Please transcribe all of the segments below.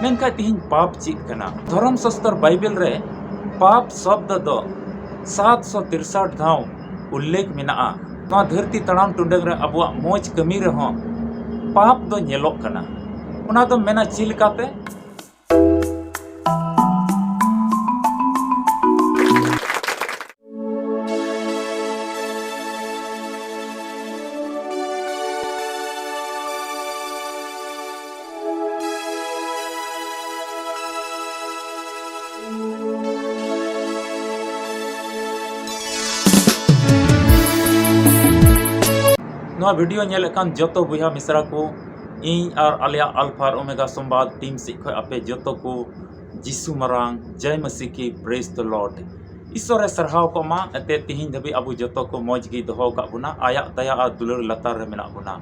मेनखा तिहिन पाप चीज कना धर्म शास्त्र बाइबल रे पाप शब्द दो 763 धाव उल्लेख मेना नवा धरती तड़ाम टुंडंग रे अबुआ मोज कमी रहो पाप दो नेलोक कना उना दो मेना चिलकाते नवा वीडियो नेलेकान जतो बुया मिश्रा को इन और आलिया अल्फा और ओमेगा संवाद टीम से खो आपे जतो को जिसु मरांग जय मसीह की प्रेज द लॉर्ड ईश्वर सरहाव को मा एते तिहिन धबी अबु जतो को मौज गी दोहो का बुना आया दया और दुलर लतार रे मेना बुना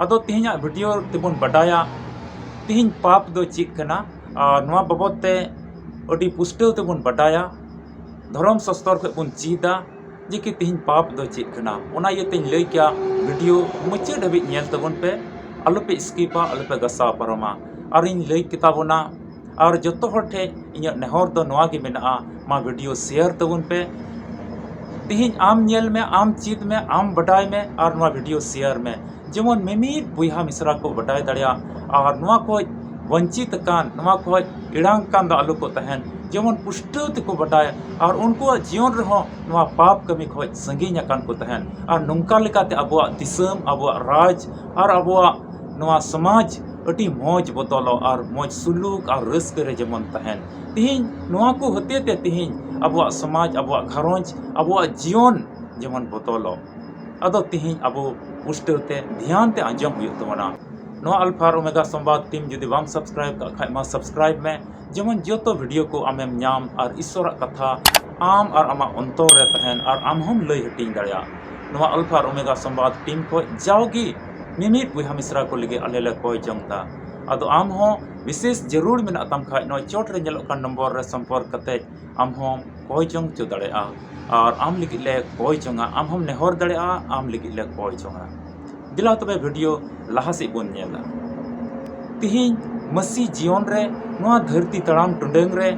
अदो तिहिन वीडियो तिबुन बडाया तिहिन पाप दो चिक कना नवा बाबत ते अडी पुष्टव तिबुन बडाया धर्म शास्त्र को बुन चीदा जे कि तिहिन पाप दो चीज कना ओना येते लई क्या वीडियो मुचे धबी नेल तबन पे अलपे स्किपा अलपे गसा परमा और इन लई किताबोना और जतो हर ठे इन नेहर दो नवा के मेना मा वीडियो शेयर तबन पे तिहिन आम नेल में आम चीज में आम बडाय में और नवा वीडियो शेयर में जेमन मेमीत बुहा मिश्रा को बडाय दड़िया और नवा को वंचित कान नवा को इड़ांग कान दा आलू को तहन जेमन पुष्टव तक बटाय और उनको जीवन रहो नवा पाप कमी खो संगीन कान को तहन और नोंका लेकाते अबुआ दिसम अबुआ राज और अबुआ नवा समाज अटी मौज बदलो और मौज सुलूक और रस्क रे जेमन तहन तिहिन नवा को होते ते तिहिन अबुआ समाज अबुआ घरोंज अबुआ जीवन जेमन बदलो अदो तिहिन अबु पुष्टव ते ध्यान ते अंजम हुई तमना नवा अल्फा और ओमेगा संवाद टीम जुदी बाम सब्सक्राइब का खाय मा सब्सक्राइब में जेमन जो वीडियो को आमेम नाम और ईश्वर कथा आम और आमा अंतर रे तहन और आम हम लई हटिंग दड़िया नवा अल्फा और ओमेगा संवाद टीम को जाओगी मिमित बुहा मिश्रा को लगे अलेले कोई जंगता अदो आम हो विशेष जरूर मेना तम खाय नो चोट रे नेलो का नंबर रे संपर्क कते आम हो कोई जंग चो दड़िया और आम लगी ले कोई जंगा आम हम नेहर दड़िया आम लगी ले कोई जंगा दिला तबे वीडियो लहा से बोन नेला तिहिन मसी जीवन रे नवा धरती तड़ाम टुंडंग रे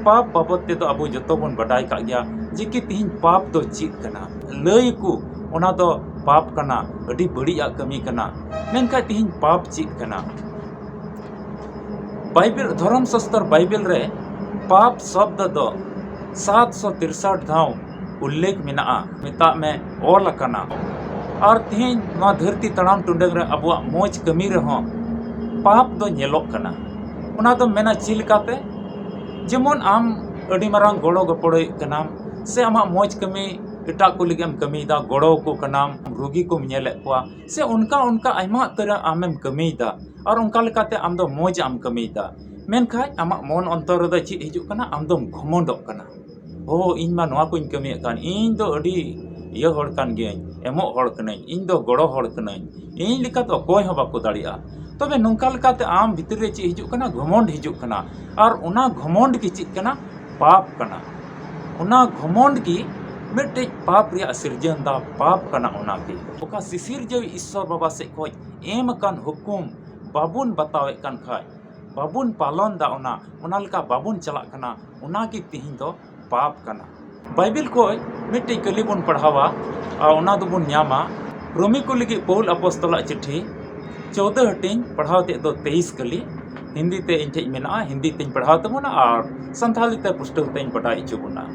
पाप बाबत ते तो अबो जतो बन बडाय का गया जे कि तिहिन पाप दो चीज कना लई को ओना दो पाप कना अडी बड़िया कमी कना मेनका तिहिन पाप चीज कना बाइबल धर्म शास्त्र बाइबल रे पाप शब्द दो 763 धाव उल्लेख मेना मिता में ओल कना और तिहिन नवा धरती तड़ाम टुंडंग रे अबुआ मौज कमी रहो पाप दो नेलोक कना उना दो मेना चिलकाते जेमन आम अडी मारांग गोड़ो गपड़ो कनाम से आमा मौज कमी एटा को लिगेम कमीदा गोड़ो को कनाम रोगी को नेले कोआ से उनका उनका आयमा तरह आमेम कमीदा और उनका लेकाते आम दो मौज आम कमीदा मेनखाय आमा मन अंतर द ची हिजु कना आम दो घमंडोक कना ओ इन मा नवा कोइन कमी कान इन दो अडी ये हड़ कान गेन एमो हड़ कनाई इन दो गोड़ो हड़ कनाई इन लिका तो कोई हो बाको दाड़िया तबे नोंका लेकाते आम भीतर रे ची हिजु कना घमंड हिजु कना और उना घमंड की चीज कना पाप कना उना घमंड की मिटे पाप रिया सिरजन दा पाप कना उना के ओका सिसिर जेवी ईश्वर बाबा से कोई एम कान हुकुम बाबुन बतावे कान खाय बाबुन पालन दा उना लका बाबुन चला कना उना की तिहिन दो पाप कना बाइबल को मिटे कली बन पढ़ावा और उना दो बन न्यामा रोमी को लगी पौल अपोस्तला चिट्ठी 14 हटिंग पढ़ाव ते दो 23 कली हिंदी ते इन ठेज मेना हिंदी तेज पढ़ाव तबना और संथाली ते पुस्तक तेज पढ़ाई चुबना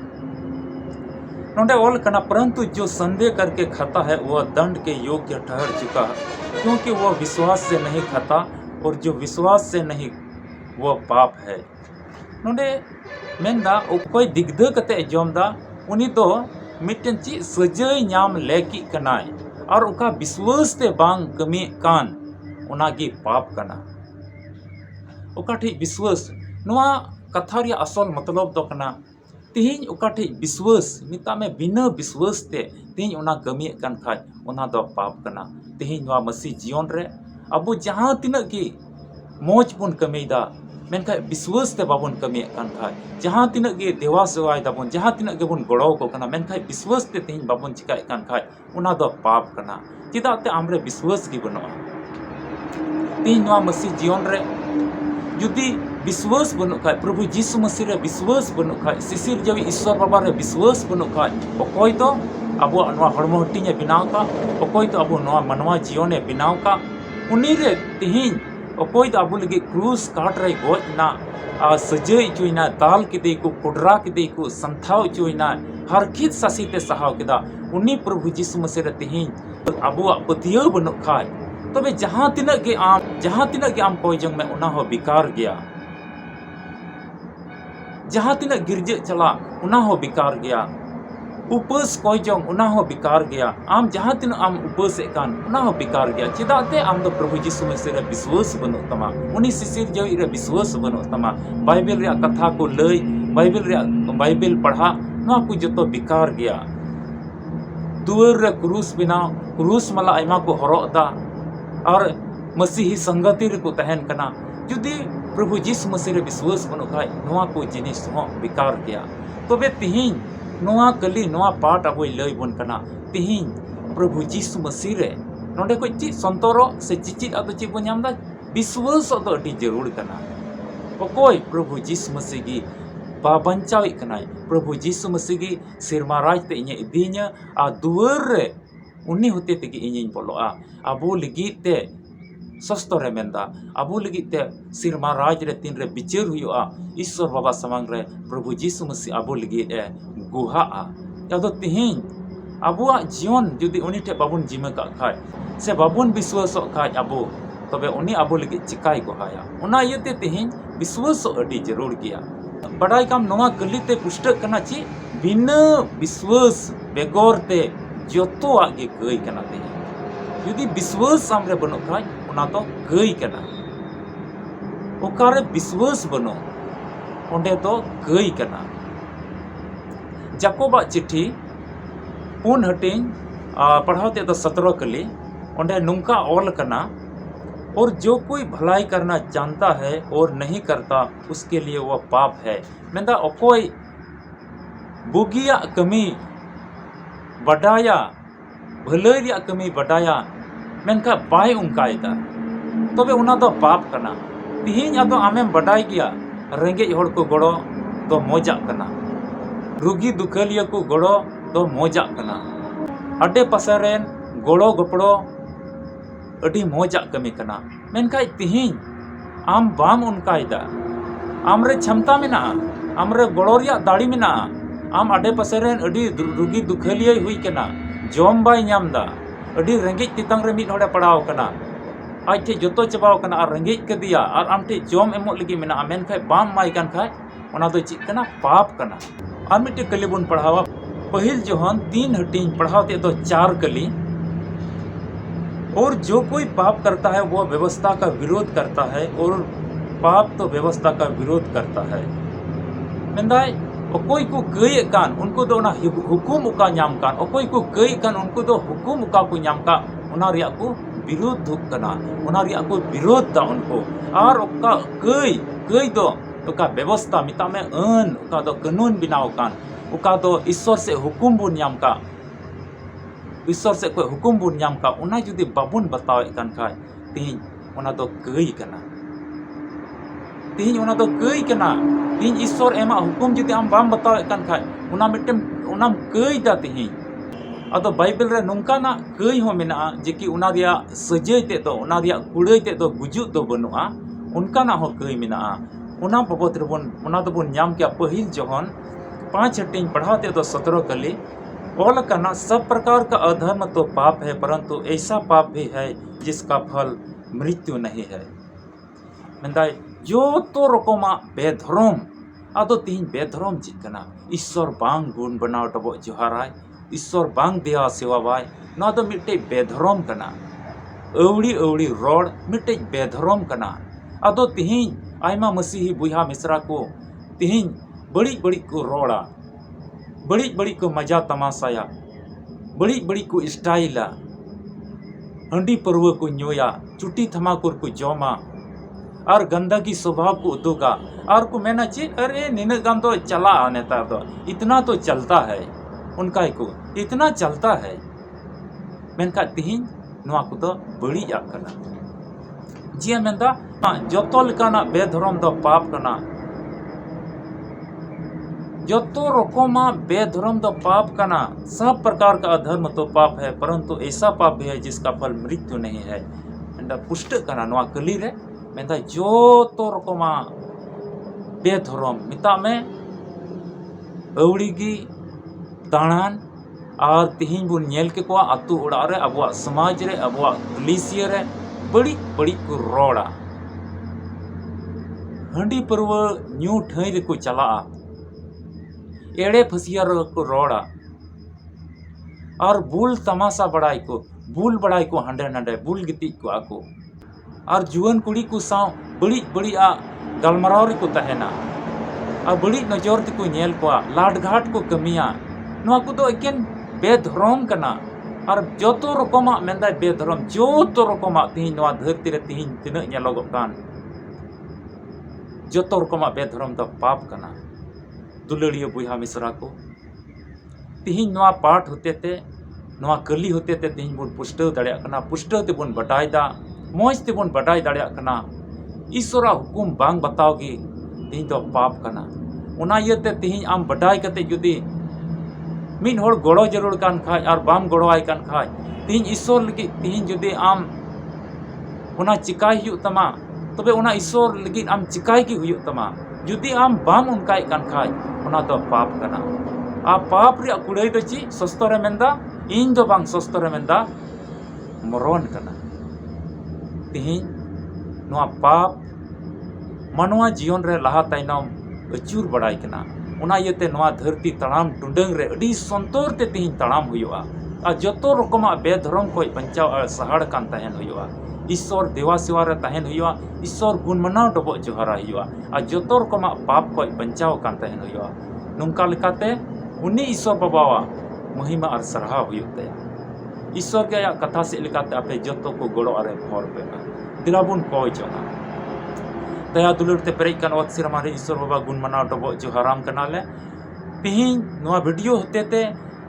नोंडे ऑल कना परंतु जो संदेह करके खाता है वह दंड के योग्य ठहर चुका है क्योंकि वह विश्वास से नहीं खाता और जो विश्वास से नहीं वह पाप है नोंडे मेनदा कोई दिग्ध कते जमदा उनी दो मिटन ची सजय नाम लेकी कनाय और उका विश्वास ते बांग कमी कान उनागी पाप कना उका ठीक विश्वास नवा कथा रे असल मतलब दो कना तिहिन उका ठीक विश्वास मिता में बिना विश्वास ते तिहिन उना कमी कान खाय उना दो पाप कना तिहिन नवा मसीह जीवन रे अबु जहां तिना की मौज बुन कमीदा मेनखा विश्वास ते बाबुन कमी कान खाय जहां तिना गे देवा सेवाय दाबुन जहां तिना गे बुन गड़ो को कना मेनखा विश्वास ते तिहिन बाबुन चिकाय कान खाय उना दो पाप कना चिदा ते आमरे विश्वास की बनो तिहिन नवा मसीह जीवन रे जुदी विश्वास बनु खाय प्रभु जीसु मसीह रे विश्वास बनु खाय सिसिर जवी ईश्वर बाबा रे विश्वास बनु खाय अकोय तो अब नवा हड़मो हटिने बनाव का अकोय तो अब नवा मनवा जीवने बनाव का उनी रे तिहिन अकोय तो अब लगे क्रूस काट रे गोजना सजे चुना दाल किदे को कुडरा किदे को संथाव चुना हरखित सासीते सहाव किदा उनी प्रभु जीसु मसीह रे तिहिन अब पतियो बनु खाय तबे जहां तिना के आम कोई जंग में उना हो बेकार गया जहां तिना गिरजे चला उना हो बेकार गया उपास कोई जंग उना हो बेकार गया आम जहां तिना आम उपास एकान उना हो बेकार गया चिदाते आम दो प्रभु जीसु मसीह रे विश्वास बनु तमा उनी सिसिर जई रे विश्वास बनु तमा बाइबल रे कथा को लई बाइबल पढ़ा ना को जतो बेकार गया दुआर रे क्रूस बिना क्रूस मला आयमा को हरोदा और मसीही संगति रे को तहन कना जुदी प्रभु जीसु मसीह रे विश्वास बनु खाय नोआ को जिनिस हो बेकार गया तबे तिहिन नोआ कली नोआ पाठ अब लय बन कना तिहिन प्रभु जीसु मसीह रे नोडे को ची संतोरो से चिचित अतो ची बन नामदा विश्वास अतो अति जरूर कना अकोय प्रभु जीसु मसीह की बाबंचाव कनाय प्रभु जीसु मसीह की सिरमा राज ते इnye इदिnya आ दुआर रे उन्नी होते ते इnye बोलोआ अबो लगित ते सस्तो रे मेंदा अबो लगित ते सिरमा राज रे तीन रे बिचार हुआ ईश्वर बाबा समांग रे प्रभु जीसु मसीह अबो लगित ए गुहा यादो तिहिन अबुआ जीवन जुदी उनी ठे बाबुन जिमे का खाय से बाबुन विश्वास खाय अबो तबे उनी अबो लगित चिकाय गुहाया उना यते तिहिन विश्वास अडी जरूर गया बड़ाई काम नोवा कलिते पुष्टक कना ची बिना विश्वास बेगोर ते जतो आगे गई कना ते यदि विश्वास सामने बनो खाय उना तो गई कना ओकारे विश्वास बनो ओंडे तो गई कना जाकोबा चिट्ठी पुन हटिंग पढ़ाते तो 17 कली ओंडे नुंका ऑल कना और जो कोई भलाई करना जानता है और नहीं करता उसके लिए वह पाप है मेंदा अकोय बुगिया कमी बडाया भलैया कमी बडाया मेनका बाय उनकायदा तबे उना दो पाप कना तिहिन आदो आमेम बडाय गया रेंगे हड़ को गड़ो तो मोजा कना रुगी दुखलिया को गड़ो तो मोजा कना अडे पसरेन गड़ो गपड़ो अडी मोजा कमी कना मेनका तिहिन आम बाम उनकायदा आमरे क्षमता मेना आमरे गड़ोरिया दाड़ी मेना आम अडे पसरेन अडी रुगी दुखलिया हुई कना जॉम बाय नामदा अडी रेंगे तितंग रे मिट हड़े पड़ाव कना आज थे जोतो चबाव कना और रेंगे कदिया और आम थे जॉम एमो लगी मेना मेन खाय बाम माय कन खाय ओना दो चित कना पाप कना और मिटे कली बुन पढ़ावा पहिल जोहन 3 हटिंग पढ़ावते तो 4 कली और जो कोई पाप करता है वह व्यवस्था का विरोध करता है और पाप तो व्यवस्था का विरोध करता है मेंदाय कोई को गई कान उनको दो ना हुकुम उका नाम कान कोई को गई कान उनको दो हुकुम उका को नाम का उना रिया को विरोध कना उना रिया को विरोध दा उनको और उका गई दो उका व्यवस्था मिता में अन उका दो कानून बिनाव कान उका दो ईश्वर से हुकुम बुन नाम का ईश्वर से कोई हुकुम बुन नाम का उना जुदी बाबुन बतावे कान खाय तिहिन उना दो गई कना तिहिन उना दो गई कना तिहिन ईश्वर एमा हुकुम जुदी आम बाम बतावे कान खाय उना मिटम उनाम गई दा तिहिन अदो बाइबल रे नोंका ना गई हो मेना जेकि उना रिया सजय ते तो उना रिया कुड़ै ते तो गुजु तो बनुआ उनका ना हो गई मेना उना बाबत रे बन उना दो बन नाम के पहिल जोहन 5 हटिंग पढ़ाते तो 17 कली ऑल करना सब प्रकार का अधर्म तो पाप है परंतु ऐसा पाप भी है जिसका फल मृत्यु नहीं है मेंदाय जो तो रकमा बेधर्म आदो तीन बेधर्म चिकना ईश्वर बांग गुण बनाव टबो जोहाराय ईश्वर बांग देवा सेवा बाय ना तो मिटे बेधर्म कना अवड़ी रोड मिटे बेधर्म कना आदो तिहिन आयमा मसीही बुहा मिश्रा को तिहिन बड़ी को रोड़ा बड़ी को मजा तमाशाया बड़ी को स्टाइला हंडी पर्व को न्योया चुटी थमाकुर को जोमा और गंदगी स्वभाव को उदोगा और को मेना चेक अरे निन गान तो चला नेता तो इतना तो चलता है उनका को इतना चलता है मेनका तिहिन नुआ को तो बड़ी कना जी मेंदा जोतो लेकाना बेधर्म दो पाप कना जोतो रकमा बेधर्म दो पाप कना। सब प्रकार का अधर्म तो पाप है, परंतु ऐसा पाप भी है जिसका फल मृत्यु नहीं है। पुष्ट कना नवा कली रे मेंदा जोतो रकमा बेधर्म मिता में अवड़ीगी दाणान और तिहिन बुन नेल के को आतु ओड़ा रे अबुआ समाज रे अबुआ कलिसिया रे बड़ी बड़ी को रोड़ा हंडी परव न्यू ठाई रे को चला एड़े फसिया को रोड़ा और बुल तमाशा बड़ाई को बुल बड़ाई को हंडे नंडे बुल गिती को आको और जुआन कुड़ी को साव बड़ी बड़ी आ गलमराव रे को तहना और बड़ी नजर ते को नेल को लाड घाट को कमिया नवा को दो एकेन बेधर्म कना और जोतो रकमा मेंदा बेधर्म जोतो रकमा तिहिन नवा धरती रे तिहिन तिना नेलोगो कान जोतो रकमा बेधर्म दो पाप कना। दुलड़िया बुहा मिश्रा को तिहिन नवा पाठ होते ते नवा कली होते ते तिहिन बुन पुष्टव दाड़िया कना पुष्टव ते बुन बटायदा मोज ते बुन बटाय दाड़िया कना ईश्वरा हुकुम बांग बताओगी तिहिन दो पाप कना। उना इयते तिहिन आम बटाय कते जुदी मिन होड़ गड़ो जरूर कान खाय और बाम गड़ो आय कान खाय तिहिन ईश्वर लगी तिहिन जुदी आम उना चिकाय हुयु तमा तबे उना ईश्वर लगी आम चिकाय की हुयु तमा जुदी आम बाम उनकाय कान खाय उना दो पाप कना। आ पाप रे कुड़ाई दो ची सस्तो रे मेंदा इन दो बांग सस्तो रे मेंदा मरण कना। तिहिन नवा पाप मनवा जीवन रे लहा ताइनम अचूर बड़ाई कना। उना इयते नवा धरती तड़ाम टुंडंग रे अडी संतोर ते तिहिन तड़ाम हुयुआ आ जतो रकमा बेधर्म को पंचाव सहाड़ कान तहन हुयुआ ईश्वर देवा सेवा रे तहन हुयुआ ईश्वर गुण मनाव डबो जोहरा हुयुआ आ जतो रकमा पाप को पंचाव कान तहन हुयुआ नुंका लेकाते उनी ईश्वर बाबावा महिमा और सरहाव हुयुग तया ईश्वर के कथा से लेकाते आपे जतो को गड़ो आरे भर पे दिलाबुन कोय जोना दया दुलुर ते पेरेज कान वक्त सिर हमारे ईश्वर बाबा गुण मनाव डबो जोहराम कनाले तिहिन नवा वीडियो होते ते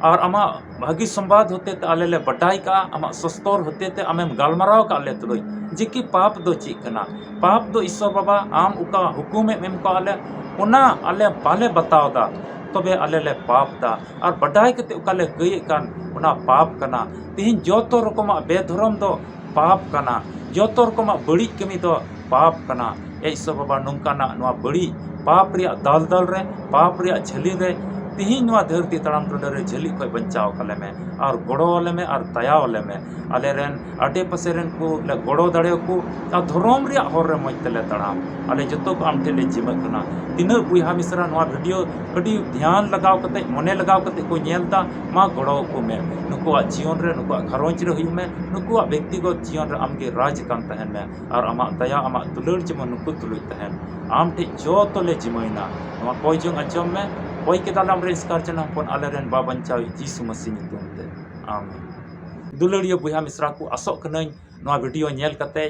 और आमा भागी संवाद होते ते आले ले बटाई का आमा सस्तोर होते ते आमेम गालमराव का आले तुलोई जेकी पाप दो ची कना पाप दो ईश्वर बाबा आम उका हुकुम एम को आले उना आले बाले बताओ दा तबे आले ले पाप दा और बटाई कते उकाले गई कान उना पाप कना। तिहिन जोतो रकमा बेधर्म दो पाप कना जोतो रकमा बड़ी कमी दो पाप कना। ईश्वर बाबा नौकाना नवा बड़ी पाप रिया दल दल रे पाप रिया झली रे तिहिन नवा धरती तड़ाम टुंडे रे झली को बचाव कले में और गड़ो वाले में और दया वाले में आले रेन आडे पासे रेन को ले गड़ो दाड़े को और धर्म रिया हर रे मज तले तड़ाम आले जतो को आम ठेले जिमक कना। तिना बुहा मिश्रा नवा वीडियो अडी ध्यान लगाव कते मने लगाव कते को नेलता मा गड़ो को में नुकुआ जीवन रे नुकुआ घरोंज रे हुयु में नुकुआ व्यक्तिगत जीवन रे आमगे राज कान तहन में और आमा दया आमा दुलड़ जमन नुकु तुलुय तहन आम ठे जोतो ले जिमैना नवा कोई जों अजम में कोई के दालाम रे इसकार जन हमपन आले रेन बाबंचावी जीसु मसीह नितुम ते आमीन। दुलड़िया बुहा मिश्रा को आसो कनई नवा वीडियो नेल कते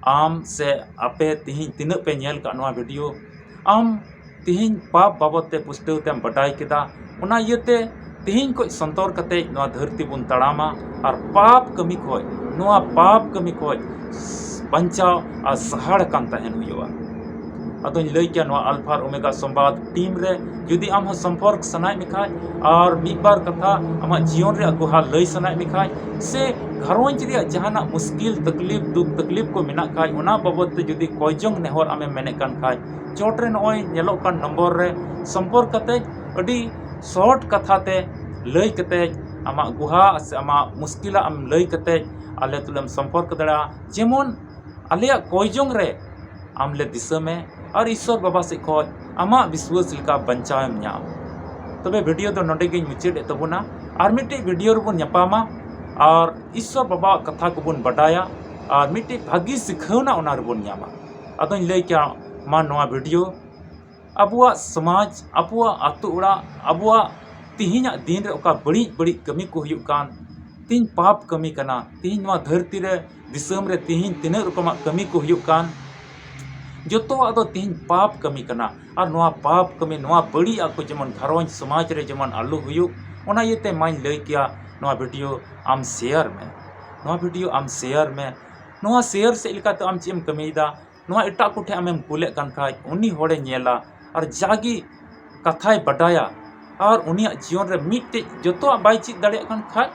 आम से आपे तिहिन तिना पे नेल का नवा वीडियो आम तिहिन पाप बाबत ते पुष्टव तेम बटाई केदा उना इयते तिहिन को संतोर कते नवा धरती बुन तड़ामा और पाप कमी खोय नवा पाप कमी खोय बंचाव आ सहाड़ कान तहन हुयुआ। अदो लई क्या नवा अल्फा और ओमेगा संवाद टीम रे जुदी आम हो संपर्क सनाय मिखाय और मिद बार कथा आमा जीवन रे गुहा लई सनाय मिखाय से घरोंज रे जहाना मुश्किल तकलीफ दुख तकलीफ को मेना खाय उना बाबत ते जुदी कोयजोंग नेहर आमे मेने कान खाय चोट रे नय नेलो कान नंबर रे संपर्क कते अडी शॉर्ट कथा ते लई कते आमा गुहा से आमा मुश्किला आम लई कते आले तुलम संपर्क दड़ा जेमन आले कोयजोंग रे आमले दिशा में और ईश्वर बाबा से खोज आमा विश्वास लेका बंचाव नाम तबे वीडियो तो नोडे गिन मुचाद तबना और मिट्टी वीडियो रे बन नपामा और ईश्वर बाबा कथा को बन बडाया और मिट्टी भागी सिखावना उना रे बन नामा। अदों लई क्या मा नोआ वीडियो अबुआ समाज अबुआ आतु उड़ा अबुआ तिहिना दिन रे ओका बड़ी बड़ी कमी को हुयु कान तीन पाप कमी कना तीन नोआ धरती रे दिसम रे तिहिन तिना रकमा कमी को हुयु कान जोतो आदो तीन पाप कमी कना और नोआ पाप कमी नोआ बड़ी आको जमन घरोंज समाज रे जमन आलू हुयु ओना येते माइन लई किया नोआ वीडियो आम शेयर में नोआ शेयर से लेकाते आम चेम कमीदा नोआ एटा कोठे आमेम कुले कान खाय उनी होड़े नेला और जागी कथाय बडाया और उनिया जीवन रे मिट्टे जतो बाई चीज दाड़े कान खाय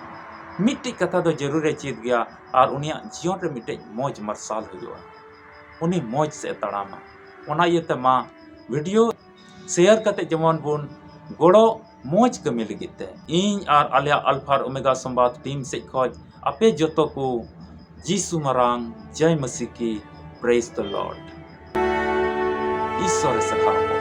मिट्टे कथा दो जरूर चीज गया और उनिया जीवन रे मिट्टे मौज मरसाल हुआ उनी मौज से तड़ामा ओना इयते मा वीडियो शेयर करते जमन बुन गोड़ो मौज कमी लगिते इन और आलिया अल्फा ओमेगा संवाद टीम से खोज अपे जतो को जीसु मरांग जय मसीह की प्रेज द लॉर्ड ईश्वर सखा